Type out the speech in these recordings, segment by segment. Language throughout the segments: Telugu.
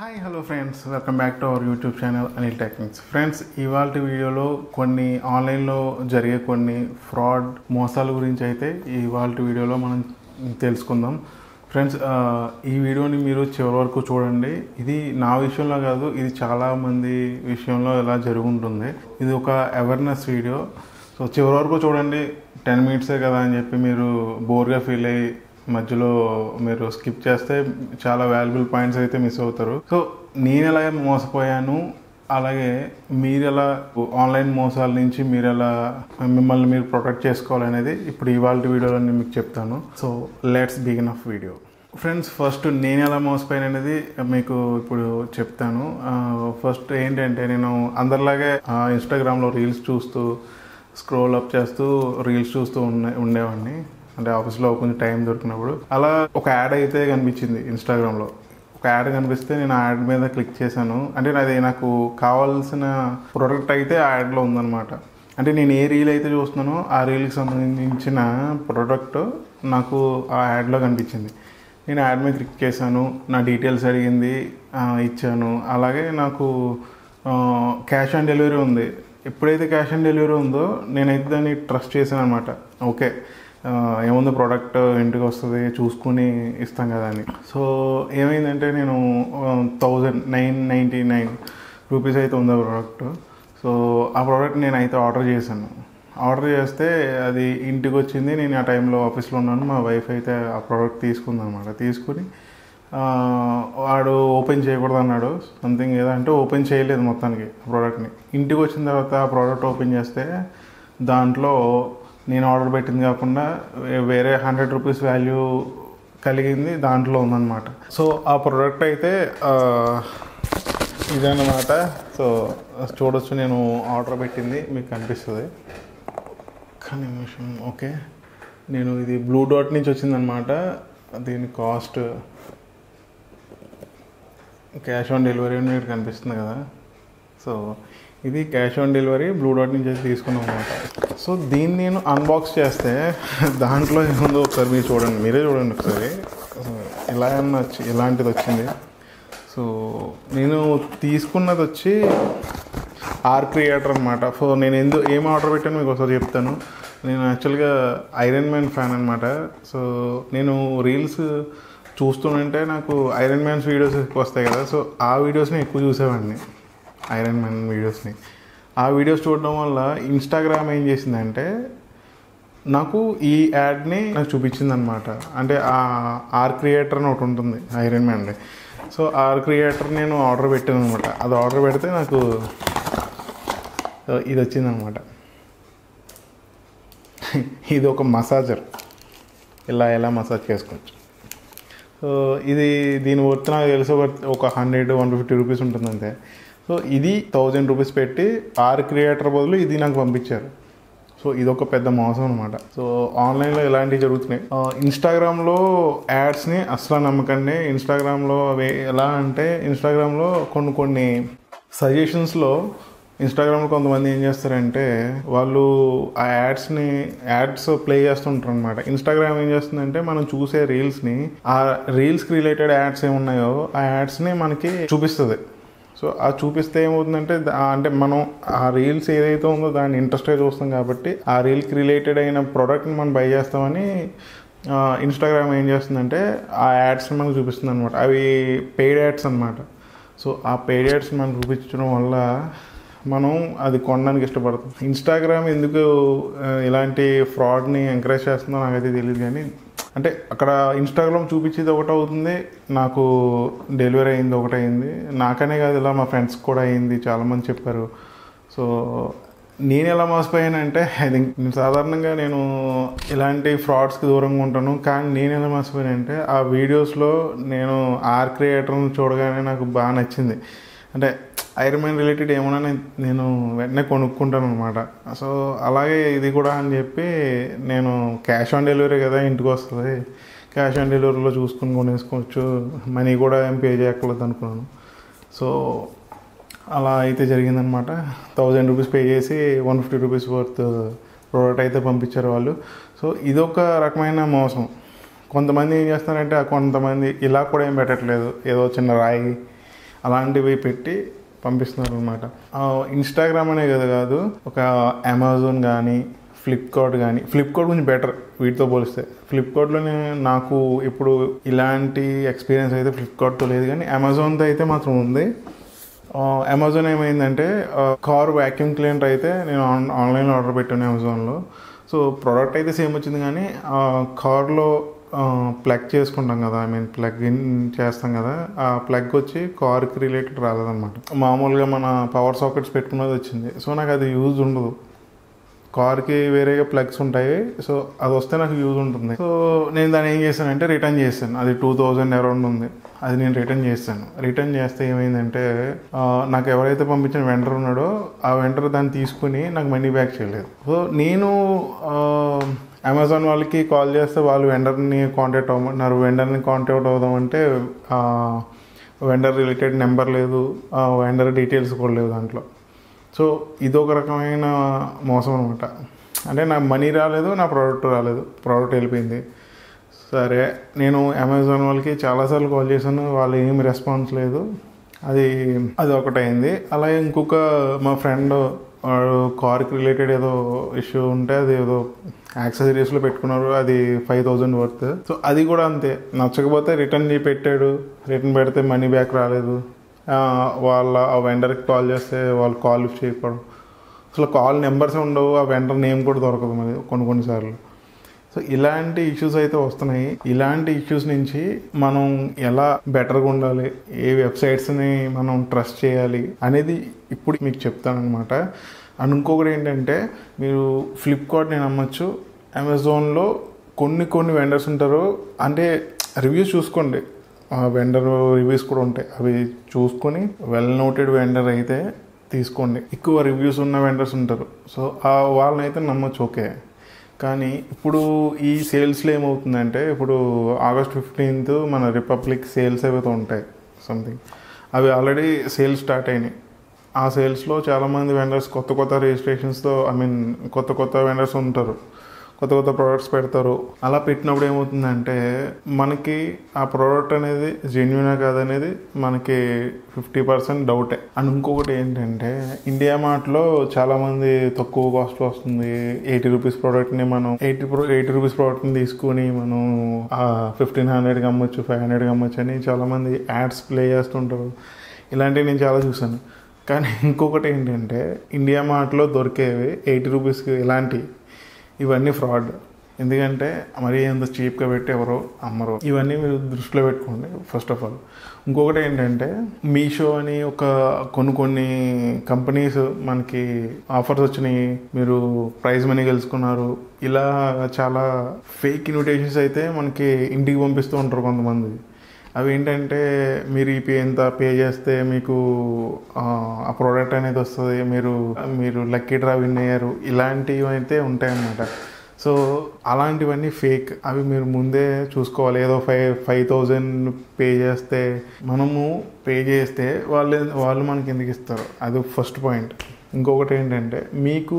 Hi hello friends, welcome back to our YouTube channel Anil techniques. Friends, ఇవాళ వీడియోలో కొన్ని ఆన్లైన్లో జరిగే కొన్ని ఫ్రాడ్ మోసాల గురించి అయితే ఇవాళ వీడియోలో మనం తెలుసుకుందాం. ఫ్రెండ్స్, ఈ వీడియోని మీరు చివరి వరకు చూడండి. ఇది నా విషయంలో కాదు, ఇది చాలామంది విషయంలో ఇలా జరుగుతుంది. ఇది ఒక అవేర్నెస్ వీడియో. సో చివరి వరకు చూడండి. 10 మినిట్సే కదా అని చెప్పి మీరు బోర్గా ఫీల్ అయ్యి మధ్యలో మీరు స్కిప్ చేస్తే చాలా వాల్యుబుల్ పాయింట్స్ అయితే మిస్ అవుతారు. సో నేను ఎలా మోసపోయాను, అలాగే మీరు ఎలా ఆన్లైన్ మోసాల నుంచి మీరు ఎలా మిమ్మల్ని మీరు ప్రొటెక్ట్ చేసుకోవాలనేది ఇప్పుడు ఇవాళ వీడియోలో నేను మీకు చెప్తాను. So let's begin of video. Friends, first నేను ఎలా మోసపోయాను అనేది మీకు ఇప్పుడు చెప్తాను. ఫస్ట్ ఏంటంటే, నేను అందరిలాగే ఇన్స్టాగ్రామ్లో రీల్స్ చూస్తూ స్క్రోల్ అప్ చేస్తూ రీల్స్ చూస్తూ ఉండేవాడిని. అంటే ఆఫీస్లో కొంచెం టైం దొరికినప్పుడు అలా ఒక యాడ్ అయితే కనిపించింది ఇన్స్టాగ్రామ్లో. ఒక యాడ్ కనిపిస్తే నేను ఆ యాడ్ మీద క్లిక్ చేశాను. అంటే అది నాకు కావాల్సిన ప్రోడక్ట్ అయితే ఆ యాడ్లో ఉందన్నమాట. అంటే నేను ఏ రీల్ అయితే చూస్తున్నానో ఆ రీల్కి సంబంధించిన ప్రోడక్ట్ నాకు ఆ యాడ్లో కనిపించింది. నేను యాడ్ మీద క్లిక్ చేశాను, నా డీటెయిల్స్ అడిగింది, ఇచ్చాను. అలాగే నాకు క్యాష్ ఆన్ డెలివరీ ఉంది. ఎప్పుడైతే క్యాష్ ఆన్ డెలివరీ ఉందో నేనైతే దాన్ని ట్రస్ట్ చేశాను అనమాట. ఓకే, ఏముంది, ప్రోడక్ట్ ఇంటికి వస్తుంది, చూసుకుని ఇస్తాం కదా అని. సో ఏమైందంటే, నేను 1999 రూపీస్ అయితే ఉంది ఆ ప్రోడక్ట్. సో ఆ ప్రోడక్ట్ నేనైతే ఆర్డర్ చేశాను. ఆర్డర్ చేస్తే అది ఇంటికి వచ్చింది. నేను ఆ టైంలో ఆఫీస్లో ఉన్నాను. మా వైఫ్ అయితే ఆ ప్రోడక్ట్ తీసుకుందనమాట. తీసుకుని వాడు ఓపెన్ చేయకూడదు అన్నాడు. సంథింగ్ ఏదంటే ఓపెన్ చేయలేదు మొత్తానికి ఆ ప్రోడక్ట్ని. ఇంటికి వచ్చిన తర్వాత ఆ ప్రోడక్ట్ ఓపెన్ చేస్తే దాంట్లో నేను ఆర్డర్ పెట్టింది కాకుండా వేరే 100 రూపీస్ వాల్యూ కలిగింది దాంట్లో ఉందన్నమాట. సో ఆ ప్రోడక్ట్ అయితే ఇదన్నమాట. సో చూడొచ్చు, నేను ఆర్డర్ పెట్టింది మీకు కనిపిస్తుంది. ఒక్క నిమిషం. ఓకే, నేను ఇది బ్లూ డాట్ నుంచి వచ్చిందనమాట. దీని కాస్ట్ క్యాష్ ఆన్ డెలివరీ అని మీకు కనిపిస్తుంది కదా. సో ఇది cash on delivery blue dot నుంచి అయితే తీసుకున్నాం అనమాట. సో దీన్ని నేను అన్బాక్స్ చేస్తే దాంట్లో ఏముందో ఒకసారి మీరు చూడండి, మీరే చూడండి ఒకసారి. ఇలాంటిది వచ్చింది. సో నేను తీసుకున్నది వచ్చి ఆర్ క్రియేటర్ అనమాట. సో నేను ఏం ఆర్డర్ పెట్టాను మీకు ఒకసారి చెప్తాను. నేను యాక్చువల్గా ఐరన్ మ్యాన్ ఫ్యాన్ అనమాట. సో నేను రీల్స్ చూస్తుంటే నాకు ఐరన్ మ్యాన్స్ వీడియోస్ ఎక్కువ వస్తాయి కదా. సో ఆ వీడియోస్ని ఎక్కువ చూసేవాడిని, ఐరన్ మ్యాన్ వీడియోస్ని. ఆ వీడియోస్ చూడడం వల్ల ఇన్స్టాగ్రామ్ ఏం చేసిందంటే నాకు ఈ యాడ్ని నాకు చూపించింది అనమాట. అంటే ఆర్ క్రియేటర్ అని ఒకటి ఉంటుంది ఐరన్ మ్యాన్ది. సో ఆర్ క్రియేటర్ నేను ఆర్డర్ పెట్టాను అనమాట. అది ఆర్డర్ పెడితే నాకు ఇది వచ్చిందనమాట. ఇది ఒక మసాజర్, ఎలా మసాజ్ చేసుకోవచ్చు. సో దీని వర్త్ నాకు తెలిసి ఒక 100-150 రూపీస్ ఉంటుంది అంతే. సో ఇది 1000 రూపీస్ పెట్టి ఆర్ క్రియేటర్ బదులు ఇది నాకు పంపించారు. సో ఇది ఒక పెద్ద మోసం అనమాట. సో ఆన్లైన్లో ఇలాంటివి జరుగుతున్నాయి. ఇన్స్టాగ్రామ్లో యాడ్స్ని అసలు నమ్మకండి. ఇన్స్టాగ్రామ్లో అవి ఎలా అంటే, ఇన్స్టాగ్రామ్లో కొన్ని సజెషన్స్లో ఇన్స్టాగ్రామ్లో కొంతమంది ఏం చేస్తారంటే, వాళ్ళు ఆ యాడ్స్ ప్లే చేస్తుంటారు అనమాట. ఇన్స్టాగ్రామ్ ఏం చేస్తుందంటే, మనం చూసే రీల్స్ని, ఆ రీల్స్కి రిలేటెడ్ యాడ్స్ ఏమున్నాయో ఆ యాడ్స్ని మనకి చూపిస్తుంది. సో ఆ చూపిస్తే ఏమవుతుందంటే, అంటే మనం ఆ రీల్స్ ఏదైతే ఉందో దాన్ని ఇంట్రెస్ట్గా చూస్తాం కాబట్టి ఆ రీల్కి రిలేటెడ్ అయిన ప్రోడక్ట్ని మనం బై చేస్తామని ఇన్స్టాగ్రామ్ ఏం చేస్తుందంటే ఆ యాడ్స్ని మనకు చూపిస్తుంది అనమాట. అవి పెయిడ్ యాడ్స్ అనమాట. సో ఆ పెయిడ్ యాడ్స్ మనం చూపించడం వల్ల మనం అది కొనడానికి ఇష్టపడతాం. ఇన్స్టాగ్రామ్ ఎందుకు ఇలాంటి ఫ్రాడ్ని ఎంకరేజ్ చేస్తుందో నాకైతే తెలియదు. కానీ అంటే అక్కడ ఇన్స్టాగ్రామ్ చూపించేది ఒకటి అవుతుంది, నాకు డెలివరీ అయింది ఒకటి అయింది. నాకనే కాదు, ఇలా మా ఫ్రెండ్స్కి కూడా అయింది, చాలామంది చెప్పారు. సో నేను ఎలా మోసపోయానంటే, అది సాధారణంగా నేను ఇలాంటి ఫ్రాడ్స్కి దూరంగా ఉంటాను. కానీ నేను ఎలా మోసపోయానంటే, ఆ వీడియోస్లో నేను ఆర్ క్రియేటర్ని చూడగానే నాకు బాగా నచ్చింది. అంటే ఐరన్ మ్యాన్ రిలేటెడ్ ఏమన్నా నేను వెంటనే కొనుక్కుంటాను అనమాట. సో అలాగే ఇది కూడా అని చెప్పి నేను క్యాష్ ఆన్ డెలివరీ కదా, ఇంటికి వస్తుంది, క్యాష్ ఆన్ డెలివరీలో చూసుకుని కొనేసుకోవచ్చు, మనీ కూడా ఏం పే చేయక్కర్లేదు అనుకున్నాను. సో అలా అయితే జరిగిందనమాట. 1000 రూపీస్ పే చేసి 150 రూపీస్ వర్త్ ప్రోడక్ట్ అయితే పంపించారు వాళ్ళు. సో ఇదొక రకమైన మోసం. కొంతమంది ఏం చేస్తున్నారంటే, కొంతమంది ఇలా కూడా ఏం పెట్టట్లేదు, ఏదో చిన్న రాయి అలాంటివి పెట్టి పంపిస్తున్నారు అనమాట. ఇన్స్టాగ్రామ్ అనే కాదు, ఒక అమెజాన్ కానీ ఫ్లిప్కార్ట్ కానీ, ఫ్లిప్కార్ట్ కొంచెం బెటర్ వీటితో పోలిస్తే. ఫ్లిప్కార్ట్లోనే నాకు ఇప్పుడు ఇలాంటి ఎక్స్పీరియన్స్ అయితే ఫ్లిప్కార్ట్తో లేదు, కానీ అమెజాన్తో అయితే మాత్రం ఉంది. అమెజాన్ ఏమైందంటే కార్ వ్యాక్యూమ్ క్లీనర్ అయితే నేను ఆన్లైన్లో ఆర్డర్ పెట్టాను అమెజాన్లో. సో ప్రోడక్ట్ అయితే సేమ్ వచ్చింది, కానీ కార్లో ప్లగ్ చేసుకుంటాం కదా, ప్లగ్ ఇన్ చేస్తాం కదా, ఆ ప్లగ్ వచ్చి కార్కి రిలేటెడ్ రాలేదన్నమాట. మామూలుగా మన పవర్ సాకెట్స్ పెట్టుకున్నది వచ్చింది. సో నాకు అది యూజ్ ఉండదు, కార్కి వేరేగా ప్లగ్స్ ఉంటాయి. సో అది వస్తే నాకు యూజ్ ఉంటుంది. సో నేను దాన్ని ఏం చేశానంటే రిటర్న్ చేశాను. అది 2000 అరౌండ్ ఉంది. అది నేను రిటర్న్ చేశాను. రిటర్న్ చేస్తే ఏమైందంటే నాకు ఎవరైతే పంపించిన వెండర్ ఉన్నాడో ఆ వెండర్ దాన్ని తీసుకుని నాకు మనీ బ్యాక్ చేయలేదు. సో నేను అమెజాన్ వాళ్ళకి కాల్ చేస్తే వాళ్ళు వెండర్ని కాంటాక్ట్ అవ్వమన్నారు. వెండర్ని కాంటాక్ట్ అవుదామంటే వెండర్ రిలేటెడ్ నెంబర్ లేదు, వెండర్ డీటెయిల్స్ కూడా లేవు దాంట్లో. సో ఇదొక రకమైన మోసం అనమాట. అంటే నాకు మనీ రాలేదు, నా ప్రోడక్ట్ రాలేదు, ప్రోడక్ట్ వెళ్ళిపోయింది. సరే నేను అమెజాన్ వాళ్ళకి చాలాసార్లు కాల్ చేశాను, వాళ్ళు ఏమి రెస్పాన్స్ లేదు. అది ఒకటైంది. అలాగే ఇంకొక మా ఫ్రెండ్ కార్కి రిలేటెడ్ ఏదో ఇష్యూ ఉంటే అది ఏదో యాక్సెసరీస్లో పెట్టుకున్నారు, అది 5000 వర్త్. సో అది కూడా అంతే, నచ్చకపోతే రిటర్న్ పెట్టాడు, రిటర్న్ పెడితే మనీ బ్యాక్ రాలేదు. వాళ్ళ ఆ వెండర్కి కాల్ చేస్తే వాళ్ళు కాల్ లిఫ్ట్ చేయకపోవడం, అసలు కాల్ నెంబర్స్ ఉండవు, ఆ వెండర్ నేమ్ కూడా దొరకదు మరి కొన్నిసార్లు. సో ఇలాంటి ఇష్యూస్ అయితే వస్తున్నాయి. ఇలాంటి ఇష్యూస్ నుంచి మనం ఎలా బెటర్గా ఉండాలి, ఏ వెబ్సైట్స్ని మనం ట్రస్ట్ చేయాలి అనేది ఇప్పుడు మీకు చెప్తానమాట. అండ్ ఇంకొకటి ఏంటంటే, మీరు ఫ్లిప్కార్ట్ని నమ్మచ్చు, అమెజాన్లో కొన్ని వెండర్స్ ఉంటారు. అంటే రివ్యూస్ చూసుకోండి, వెండర్ రివ్యూస్ కూడా ఉంటాయి, అవి చూసుకొని వెల్ నోటెడ్ వెండర్ అయితే తీసుకోండి. ఎక్కువ రివ్యూస్ ఉన్న వెండర్స్ ఉంటారు, సో వాళ్ళని అయితే నమ్మచ్చు, ఓకే. కానీ ఇప్పుడు ఈ సేల్స్లో ఏమవుతుందంటే, ఇప్పుడు August 15th మన రిపబ్లిక్ సేల్స్ ఏవైతే ఉంటాయి సంథింగ్, అవి ఆల్రెడీ సేల్స్ స్టార్ట్ అయినాయి. ఆ సేల్స్లో చాలామంది వెండర్స్ కొత్త రిజిస్ట్రేషన్స్తో కొత్త వెండర్స్ ఉంటారు, కొత్త ప్రోడక్ట్స్ పెడతారు. అలా పెట్టినప్పుడు ఏమవుతుందంటే మనకి ఆ ప్రోడక్ట్ అనేది జెన్యూనా కాదనేది మనకి 50% డౌటే. అండ్ ఇంకొకటి ఏంటంటే, ఇండియా మార్ట్లో చాలామంది తక్కువ కాస్ట్లో వస్తుంది 80 రూపీస్ ప్రోడక్ట్ని మనం 80 రూపీస్ ప్రోడక్ట్ని తీసుకుని మనం 1500కి అమ్మొచ్చు, 500కి అమ్మొచ్చు అని చాలామంది యాడ్స్ ప్లే చేస్తుంటారు. ఇలాంటివి నేను చాలా చూసాను. కానీ ఇంకొకటి ఏంటంటే, ఇండియా మార్ట్లో దొరికేవి 80 రూపీస్కి ఇవన్నీ ఫ్రాడ్. ఎందుకంటే మరీ ఎంత చీప్గా పెట్టి ఎవరో అమ్మరు. ఇవన్నీ మీరు దృష్టిలో పెట్టుకోండి ఫస్ట్ ఆఫ్ ఆల్. ఇంకొకటి ఏంటంటే, మీషో అని ఒక కొన్ని కంపెనీస్ మనకి ఆఫర్స్ వచ్చినాయి, మీరు ప్రైజ్ మనీ గెలుచుకున్నారు, ఇలా చాలా ఫేక్ ఇన్విటేషన్స్ అయితే మనకి ఇంటికి పంపిస్తూ ఉంటారు కొంతమంది. అవి ఏంటంటే, మీరు ఎంత పే చేస్తే మీకు ఆ ప్రోడక్ట్ అనేది వస్తుంది, మీరు లక్కీ డ్రా విన్ అయ్యారు, ఇలాంటివి అయితే ఉంటాయన్నమాట. సో అలాంటివన్నీ ఫేక్. అవి మీరు ముందే చూసుకోవాలి. ఏదో 5,000 పే చేస్తే మనము పే చేస్తే వాళ్ళు మనకి ఎందుకు ఇస్తారు, అది ఫస్ట్ పాయింట్. ఇంకొకటి ఏంటంటే, మీకు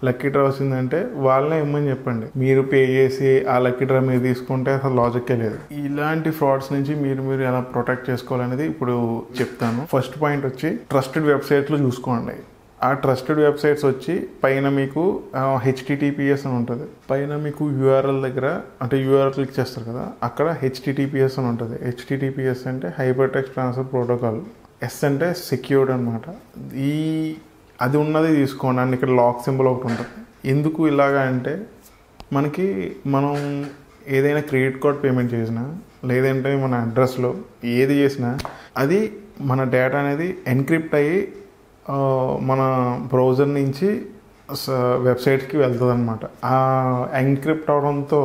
లక్కీ డ్రా వచ్చిందంటే వాళ్ళనే ఇమ్మని చెప్పండి. మీరు పే చేసి ఆ లక్కీ డ్రా మీరు తీసుకుంటే అసలు లాజిక్కే లేదు. ఇలాంటి ఫ్రాడ్స్ నుంచి మీరు ఎలా ప్రొటెక్ట్ చేసుకోవాలనేది ఇప్పుడు చెప్తాను. ఫస్ట్ పాయింట్ వచ్చి, ట్రస్టెడ్ వెబ్సైట్స్లో చూసుకోండి. ఆ ట్రస్టెడ్ వెబ్సైట్స్ వచ్చి పైన మీకు HTTPS అని ఉంటుంది. పైన మీకు URL దగ్గర, అంటే URL క్లిక్ చేస్తారు కదా, అక్కడ HTTPS అని ఉంటుంది. HTTPS అంటే hyper text transfer protocol, S అంటే సెక్యూర్డ్ అనమాట. అది ఉన్నది తీసుకోండి. అండ్ ఇక్కడ లాక్ సింబల్ ఒకటి ఉంటుంది. ఎందుకు ఇలాగా అంటే, మనం ఏదైనా క్రెడిట్ కార్డ్ పేమెంట్ చేసినా, లేదంటే మన అడ్రస్లో ఏది చేసినా, అది మన డేటా అనేది ఎన్క్రిప్ట్ అయ్యి మన బ్రౌజర్ నుంచి వెబ్సైట్కి వెళ్తుంది అనమాట. ఆ ఎన్క్రిప్ట్ అవడంతో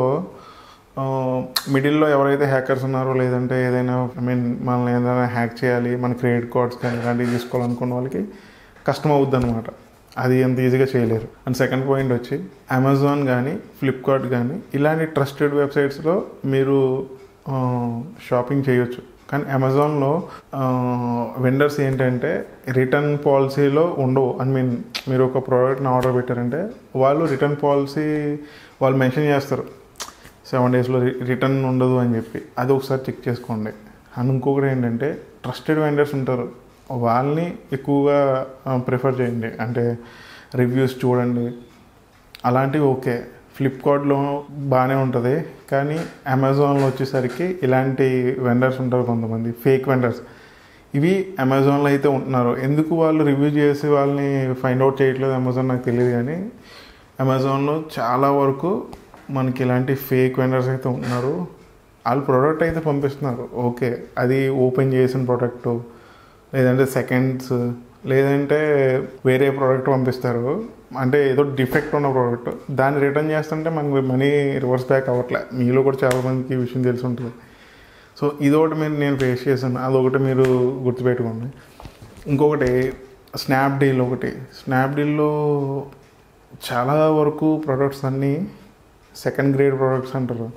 మిడిల్లో ఎవరైతే హ్యాకర్స్ ఉన్నారో, లేదంటే ఏదైనా మనల్ని ఏదైనా హ్యాక్ చేయాలి, మన క్రెడిట్ కార్డ్స్ కానీ ఇలాంటివి తీసుకోవాలనుకున్న వాళ్ళకి కష్టం అవుద్ది అనమాట. అది అంత ఈజీగా చేయలేరు. అండ్ సెకండ్ పాయింట్ వచ్చి, అమెజాన్ కానీ ఫ్లిప్కార్ట్ కానీ ఇలాంటి ట్రస్టెడ్ వెబ్సైట్స్లో మీరు షాపింగ్ చేయొచ్చు. కానీ అమెజాన్లో వెండర్స్ ఏంటంటే రిటర్న్ పాలసీలో ఉండవు. మీరు ఒక ప్రోడక్ట్ని ఆర్డర్ పెట్టారంటే వాళ్ళు రిటర్న్ పాలసీ వాళ్ళు మెన్షన్ చేస్తారు, 7 daysలో రిటర్న్ ఉండదు అని చెప్పి. అది ఒకసారి చెక్ చేసుకోండి. అండ్ ఇంకొకటి ఏంటంటే, ట్రస్టెడ్ వెండర్స్ ఉంటారు, వాళ్ళని ఎక్కువగా ప్రిఫర్ చేయండి. అంటే రివ్యూస్ చూడండి, అలాంటివి ఓకే. ఫ్లిప్కార్ట్లో బాగానే ఉంటుంది, కానీ అమెజాన్లో వచ్చేసరికి ఇలాంటి వెండర్స్ ఉంటారు కొంతమంది, ఫేక్ వెండర్స్. ఇవి అమెజాన్లో అయితే ఉంటున్నారు. ఎందుకు వాళ్ళు రివ్యూ చేసి వాళ్ళని ఫైండ్ అవుట్ చేయట్లేదు అమెజాన్ నాకు తెలియదు, కానీ అమెజాన్లో చాలా వరకు మనకి ఇలాంటి ఫేక్ వెండర్స్ అయితే ఉంటున్నారు. వాళ్ళు ప్రోడక్ట్ అయితే పంపిస్తున్నారు ఓకే, అది ఓపెన్ చేసిన ప్రోడక్టు, లేదంటే సెకండ్స్, లేదంటే వేరే ప్రోడక్ట్ పంపిస్తారు, అంటే ఏదో డిఫెక్ట్ ఉన్న ప్రోడక్ట్, దాన్ని రిటర్న్ చేస్తుంటే మనకి మనీ రివర్స్ బ్యాక్ అవ్వట్లే. మీలో కూడా చాలామందికి ఈ విషయం తెలిసి ఉంటుంది. సో ఇదొకటి నేను ఫేస్ చేశాను, అదొకటి మీరు గుర్తుపెట్టుకోండి. ఇంకొకటి స్నాప్డీల్. స్నాప్డీల్లో చాలా వరకు ప్రోడక్ట్స్ అన్నీ సెకండ్ గ్రేడ్ ప్రోడక్ట్స్ అంటారు,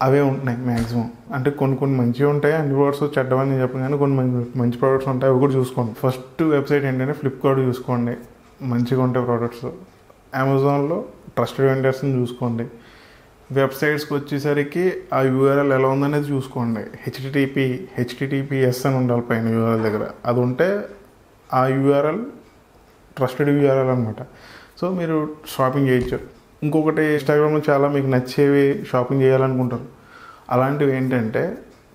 అవే ఉంటున్నాయి మ్యాక్సిమం. అంటే కొన్ని మంచిగా ఉంటాయి, అన్ని ప్రోడక్ట్స్ చెడ్డవని చెప్పను, కానీ కొన్ని మంచి ప్రోడక్ట్స్ ఉంటాయి, అవి కూడా చూసుకోండి. ఫస్ట్ వెబ్సైట్ ఏంటంటే ఫ్లిప్కార్ట్ చూసుకోండి, మంచిగా ఉంటాయి ప్రోడక్ట్స్. అమెజాన్లో ట్రస్టెడ్ వెండర్స్ని చూసుకోండి. వెబ్సైట్స్కి వచ్చేసరికి ఆ యూఆర్ఎల్ ఎలా ఉందనేది చూసుకోండి. హెచ్టిటిపిఎస్ అని ఉండాలి పైన యూఆర్ఎల్ దగ్గర, అది ఉంటే ఆ యూఆర్ఎల్ ట్రస్టెడ్ యూఆర్ఎల్ అనమాట. సో మీరు షాపింగ్ చేయొచ్చు. ఇంకొకటి, ఇన్స్టాగ్రామ్లో చాలా మీకు నచ్చేవి షాపింగ్ చేయాలనుకుంటారు, అలాంటివి ఏంటంటే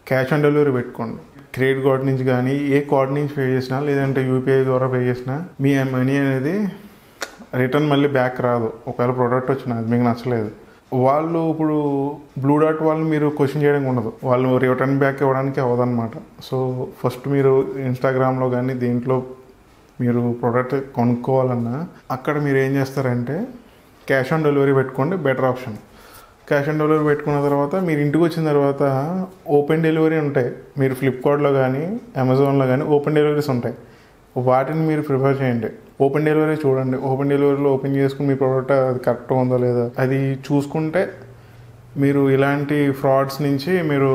క్యాష్ ఆన్ డెలివరీ పెట్టుకోండి. క్రెడిట్ కార్డ్ నుంచి కానీ ఏ కార్డ్ నుంచి పే చేసినా, లేదంటే యూపీఐ ద్వారా పే చేసినా మీ మనీ అనేది రిటర్న్ మళ్ళీ బ్యాక్ రాదు. ఒకవేళ ప్రోడక్ట్ వచ్చినా అది మీకు నచ్చలేదు, వాళ్ళు ఇప్పుడు బ్లూ డాట్ వాళ్ళని మీరు క్వశ్చన్ చేయడానికి ఉండదు, వాళ్ళు రిటర్న్ బ్యాక్ ఇవ్వడానికి అవ్వదన్నమాట. సో ఫస్ట్ మీరు ఇన్స్టాగ్రామ్లో కానీ దేంట్లో మీరు ప్రోడక్ట్ కొనుక్కోవాలన్నా అక్కడ మీరు ఏం చేస్తారంటే క్యాష్ ఆన్ డెలివరీ పెట్టుకోండి, better option. Cash on delivery పెట్టుకున్న తర్వాత మీరు ఇంటికి వచ్చిన తర్వాత ఓపెన్ డెలివరీ ఉంటాయి. మీరు ఫ్లిప్కార్ట్లో కానీ అమెజాన్లో కానీ ఓపెన్ డెలివరీస్ ఉంటాయి, వాటిని మీరు ప్రిఫర్ చేయండి. ఓపెన్ డెలివరీ చూడండి, ఓపెన్ డెలివరీలో ఓపెన్ చేసుకుని మీ ప్రోడక్ట్ అది కరెక్ట్గా ఉందో లేదా అది చూసుకుంటే మీరు ఇలాంటి ఫ్రాడ్స్ నుంచి మీరు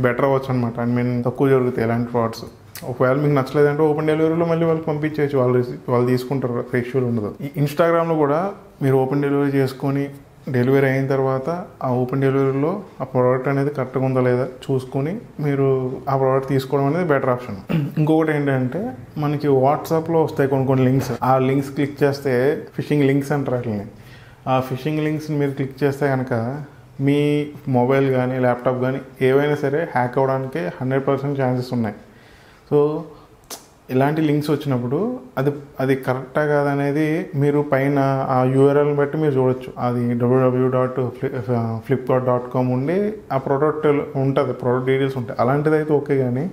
బెటర్ అవ్వచ్చు అనమాట. తక్కువ జరుగుతాయి ఇలాంటి ఫ్రాడ్స్. ఒకవేళ మీకు నచ్చలేదంటే ఓపెన్ డెలివరీలో మళ్ళీ వాళ్ళకి పంపించేయచ్చు, వాళ్ళు తీసుకుంటారు, ఇష్యూలు ఉండదు. ఈ ఇన్స్టాగ్రామ్లో కూడా మీరు ఓపెన్ డెలివరీ చేసుకొని డెలివరీ అయిన తర్వాత ఆ ఓపెన్ డెలివరీలో ఆ ప్రోడక్ట్ అనేది కరెక్ట్గా ఉందా లేదా చూసుకొని మీరు ఆ ప్రోడక్ట్ తీసుకోవడం అనేది బెటర్ ఆప్షన్. ఇంకొకటి ఏంటంటే మనకి వాట్సాప్లో వస్తాయి కొన్ని లింక్స్, ఆ లింక్స్ క్లిక్ చేస్తే ఫిషింగ్ లింక్స్ అంటారు వాటిని. ఆ ఫిషింగ్ లింక్స్ని మీరు క్లిక్ చేస్తే కనుక మీ మొబైల్ కానీ ల్యాప్టాప్ కానీ ఏవైనా సరే హ్యాక్ అవ్వడానికి 100% ఛాన్సెస్ ఉన్నాయి. సో ఇలాంటి లింక్స్ వచ్చినప్పుడు అది కరెక్టా కాదనేది మీరు పైన ఆ యూఆర్ఎల్ని బట్టి మీరు చూడొచ్చు. అది www.flipkart.com ఉండి ఆ ప్రోడక్ట్ ఉంటుంది, ప్రోడక్ట్ డీటెయిల్స్ ఉంటాయి. అలాంటిది అయితే ఓకే, కానీ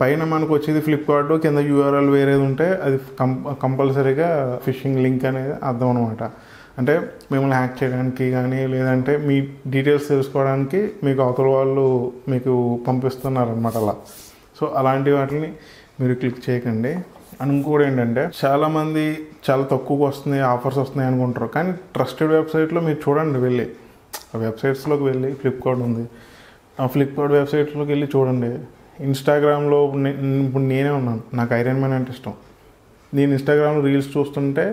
పైన మనకు వచ్చేది ఫ్లిప్కార్ట్, కింద యూఆర్ఎల్ వేరేది ఉంటే అది కంపల్సరీగా ఫిషింగ్ లింక్ అనేది అర్థం అనమాట. అంటే మిమ్మల్ని హ్యాక్ చేయడానికి కానీ లేదంటే మీ డీటెయిల్స్ తెలుసుకోవడానికి మీకు అవతల వాళ్ళు మీకు పంపిస్తున్నారనమాట అలా. సో అలాంటి వాటిని మీరు క్లిక్ చేయకండి. అండ్ ఇంకోటి ఏంటంటే చాలామంది చాలా తక్కువగా వస్తున్నాయి, ఆఫర్స్ వస్తున్నాయి అనుకుంటారు, కానీ ట్రస్టెడ్ వెబ్సైట్లో మీరు చూడండి, వెళ్ళి ఆ వెబ్సైట్స్లోకి వెళ్ళి ఫ్లిప్కార్ట్ ఉంది, ఆ ఫ్లిప్కార్ట్ వెబ్సైట్లోకి వెళ్ళి చూడండి. ఇన్స్టాగ్రామ్లో ఇప్పుడు నేనే ఉన్నాను, నాకు ఐరన్ మ్యాన్ అంటే ఇష్టం. నేను ఇన్స్టాగ్రామ్లో రీల్స్ చూస్తుంటే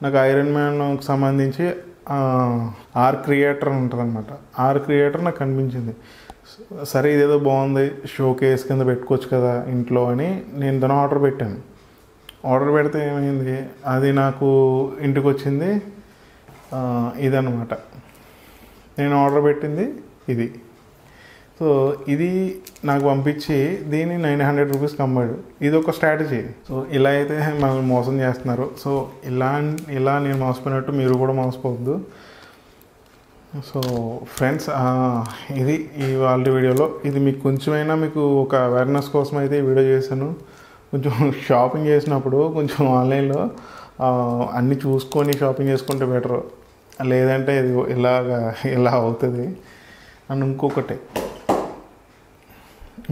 నాకు ఐరన్ మ్యాన్కి సంబంధించి ఆర్ క్రియేటర్ అని ఉంటుంది అనమాట. ఆర్ క్రియేటర్ నాకు కనిపించింది, సరే ఇదేదో బాగుంది, షో కేస్ కింద పెట్టుకోవచ్చు కదా ఇంట్లో అని నేను దాన్ని ఆర్డర్ పెట్టాను. ఆర్డర్ పెడితే ఏమైంది, అది నాకు ఇంటికి వచ్చింది ఇదన్నమాట. నేను ఆర్డర్ పెట్టింది ఇది. సో ఇది నాకు పంపించి దీన్ని 900 రూపీస్కి అమ్మాడు. ఇది ఒక స్ట్రాటజీ. సో ఇలా అయితే మనల్ని మోసం చేస్తున్నారు. సో ఇలా నేను మోసపోయినట్టు మీరు కూడా మోసపోవద్దు. సో ఫ్రెండ్స్, ఇది ఇవాళ వీడియోలో ఇది మీకు కొంచెమైనా మీకు ఒక అవేర్నెస్ కోసం అయితే ఈ వీడియో చేశాను. కొంచెం షాపింగ్ చేసినప్పుడు కొంచెం ఆన్లైన్లో అన్నీ చూసుకొని షాపింగ్ చేసుకుంటే బెటర్, లేదంటే ఇది ఇలా అవుతుంది. అండ్ ఇంకొకటి,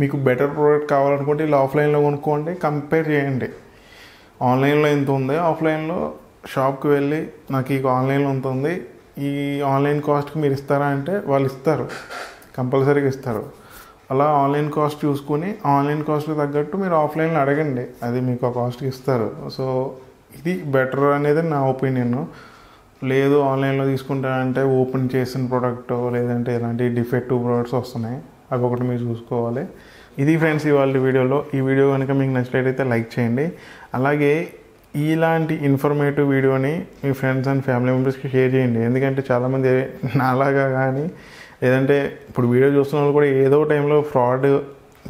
మీకు బెటర్ ప్రోడక్ట్ కావాలనుకుంటే ఇలా ఆఫ్లైన్లో కొనుక్కోండి, కంపేర్ చేయండి. ఆన్లైన్లో ఎంత ఉంది, ఆఫ్లైన్లో షాప్కి వెళ్ళి నాకు ఈ ఆన్లైన్లో ఎంత ఉంది, ఈ ఆన్లైన్ కాస్ట్కి మీరు ఇస్తారా అంటే వాళ్ళు ఇస్తారు, కంపల్సరీగా ఇస్తారు. అలా ఆన్లైన్ కాస్ట్ చూసుకొని ఆన్లైన్ కాస్ట్కి తగ్గట్టు మీరు ఆఫ్లైన్లో అడగండి, అది మీకు ఆ కాస్ట్కి ఇస్తారు. సో ఇది బెటర్ అనేది నా ఒపీనియన్. లేదు ఆన్లైన్లో తీసుకుంటానంటే ఓపెన్ చేసిన ప్రోడక్ట్ లేదంటే ఇలాంటి డిఫెక్టివ్ ప్రోడక్ట్స్ వస్తున్నాయి, అవి ఒకటి మీరు చూసుకోవాలి. ఇది ఫ్రెండ్స్ ఇవాళ వీడియోలో. ఈ వీడియో కనుక మీకు నచ్చినట్లయితే లైక్ చేయండి. అలాగే ఇలాంటి ఇన్ఫర్మేటివ్ వీడియోని మీ ఫ్రెండ్స్ అండ్ ఫ్యామిలీ మెంబర్స్కి షేర్ చేయండి. ఎందుకంటే చాలామంది నాలాగా కానీ లేదంటే ఇప్పుడు వీడియో చూస్తున్న వాళ్ళు కూడా ఏదో టైంలో ఫ్రాడ్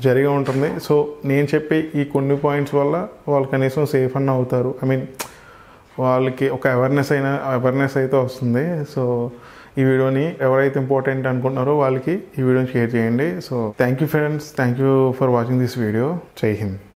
జరిగి ఉంటుంది. సో నేను చెప్పే ఈ కొన్ని పాయింట్స్ వల్ల వాళ్ళు కనీసం సేఫ్ అన్న అవుతారు. ఐ మీన్ వాళ్ళకి ఒక అవేర్నెస్ అయితే వస్తుంది. సో ఈ వీడియోని ఎవరైతే ఇంపార్టెంట్ అనుకుంటున్నారో వాళ్ళకి ఈ వీడియోని షేర్ చేయండి. So thank you friends, thank you for watching this video. జై హింద్.